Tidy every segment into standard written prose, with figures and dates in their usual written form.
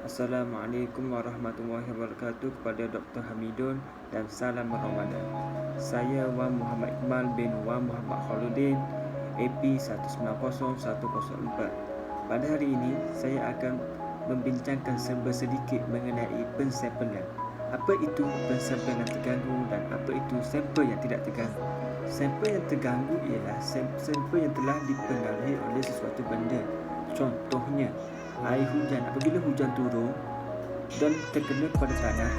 Assalamualaikum warahmatullahi wabarakatuh kepada Dr. Hamidun dan salam Ramadan. Saya Wan Muhammad Iqbal bin Wan Muhammad Khaludin, AP 190104. Pada hari ini, saya akan membincangkan sedikit mengenai pensampelan. Apa itu pensampelan terganggu dan apa itu sampel yang tidak terganggu? Sampel yang terganggu ialah sampel yang telah dipengaruhi oleh sesuatu benda. Contohnya, air hujan. Apabila hujan turun dan terkena pada tanah,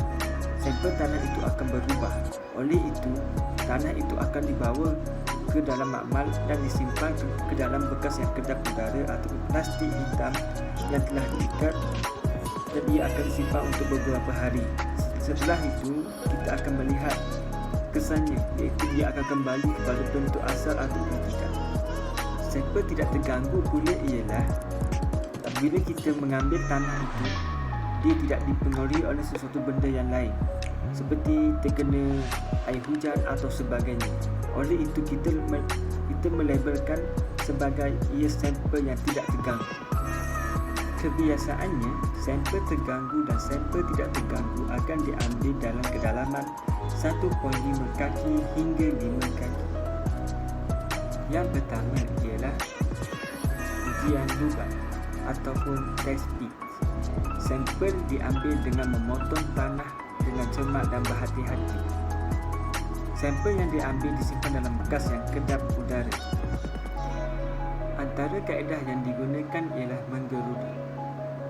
sampel tanah itu akan berubah. Oleh itu, tanah itu akan dibawa ke dalam makmal dan disimpan ke dalam bekas yang kedap udara atau plastik hitam yang telah diikat, dan ia akan disimpan untuk beberapa hari. Setelah itu, kita akan melihat kesannya, iaitu dia akan kembali kepada bentuk asal ataupun tidak. Sampel tidak terganggu pula ialah bila kita mengambil tanah itu, dia tidak dipengaruhi oleh sesuatu benda yang lain seperti terkena air hujan atau sebagainya. Oleh itu kita melabelkan sebagai ia sampel yang tidak terganggu. Kebiasaannya, sampel terganggu dan sampel tidak terganggu akan diambil dalam kedalaman 1.5 kaki hingga 5 kaki. Yang pertama ialah ujian lubang ataupun test pit. Sampel diambil dengan memotong tanah dengan cermat dan berhati-hati. Sampel yang diambil disimpan dalam bekas yang kedap udara. Antara kaedah yang digunakan ialah menggerudi.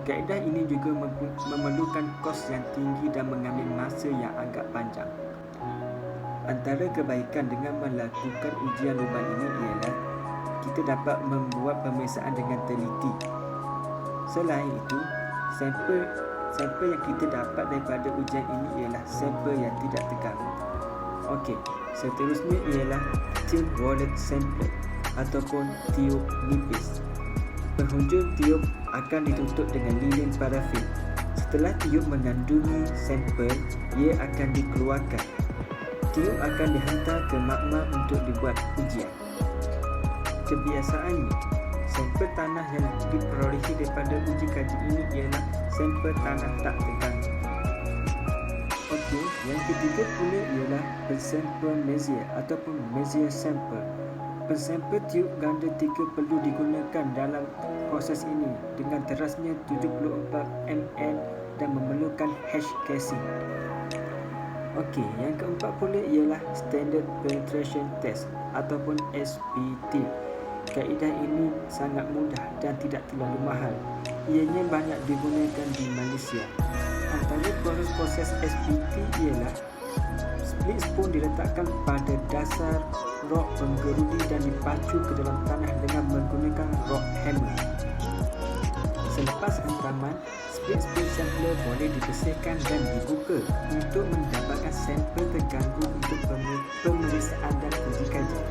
Kaedah ini juga memerlukan kos yang tinggi dan mengambil masa yang agak panjang. Antara kebaikan dengan melakukan ujian lubang ini ialah kita dapat membuat pemeriksaan dengan teliti. Selain itu, sampel yang kita dapat daripada ujian ini ialah sampel yang tidak terganggu. Okey, seterusnya ialah tube wallet sample ataupun tiup nipis. Penghujung tiup akan ditutup dengan lilin parafin. Setelah tiup mengandungi sampel, ia akan dikeluarkan. Tiup akan dihantar ke makmal untuk dibuat ujian. Kebiasaannya, sampel tanah yang diperolehi daripada uji kaji ini ialah sampel tanah tak terganggu. Okey, yang ketiga pula ialah pensampel Messier ataupun Messier sample. Pensampel tiup ganda 3 perlu digunakan dalam proses ini dengan terasnya 74 ml dan memerlukan H casing. Okey, yang keempat pula ialah Standard Penetration Test ataupun SPT. Kaedah ini sangat mudah dan tidak terlalu mahal. Ianya banyak digunakan di Malaysia. Antara proses SPT ialah split spoon diletakkan pada dasar rod penggerudi dan dipacu ke dalam tanah dengan menggunakan rod hammer. Selepas hantaman, split spoon sampler boleh dibersihkan dan dibuka untuk mendapatkan sampel terganggu untuk pemeriksaan dan uji kaji.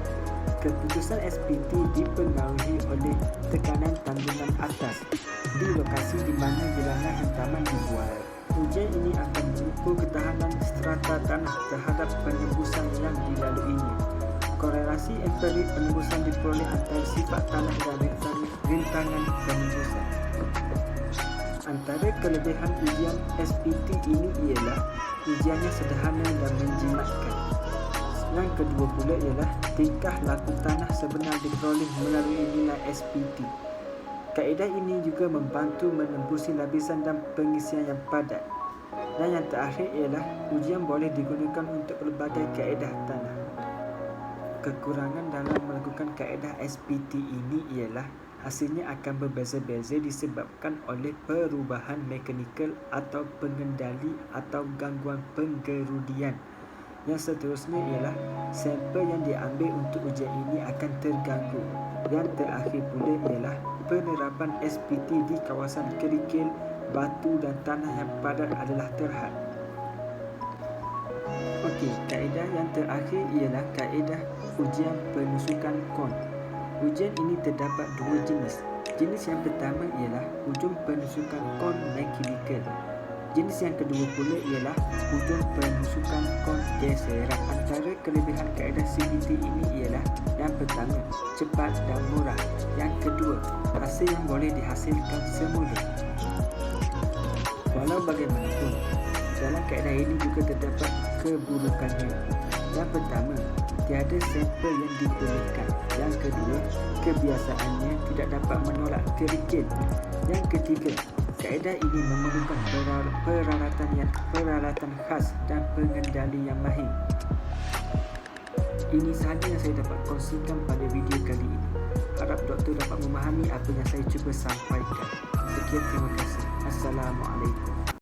Keputusan SPT dipengaruhi oleh tekanan tandungan atas di lokasi di mana bilangan hantaman dibuat. Ujian ini akan mengukur ketahanan strata tanah terhadap penembusan yang dilaluinya. Korelasi empirik penembusan diperoleh antara sifat tanah dan rintangan penembusan. Antara kelebihan ujian SPT ini ialah ujiannya sederhana dan menjimatkan. Yang kedua pula ialah tingkah laku tanah sebenar diperoleh melalui nilai SPT. Kaedah ini juga membantu menembusi lapisan dan pengisian yang padat. Dan yang terakhir ialah ujian boleh digunakan untuk pelbagai kaedah tanah. Kekurangan dalam melakukan kaedah SPT ini ialah hasilnya akan berbeza-beza disebabkan oleh perubahan mekanikal atau pengendali atau gangguan penggerudian. Yang seterusnya ialah sampel yang diambil untuk ujian ini akan terganggu. Yang terakhir pula ialah penerapan SPT di kawasan kerikil, batu dan tanah yang padat adalah terhad. Okey, kaedah yang terakhir ialah kaedah ujian penusukan kon. Ujian ini terdapat dua jenis. Jenis yang pertama ialah hujung penusukan kon mekanikal. Jenis yang kedua pula ialah hujung penusukan kon geseran. Antara kelebihan kaedah CPT ini ialah yang pertama, cepat dan murah. Yang kedua, hasil yang boleh dihasilkan semula. Walau bagaimanapun, dalam kaedah ini juga terdapat keburukannya. Yang pertama, tiada sampel yang dibolehkan. Yang kedua, kebiasaannya tidak dapat menolak kerikil. Yang ketiga, kaedah ini memerlukan peralatan khas dan pengendali yang mahir. Ini sahaja yang saya dapat kongsikan pada video kali ini. Harap doktor dapat memahami apa yang saya cuba sampaikan. Sekian, terima kasih. Assalamualaikum.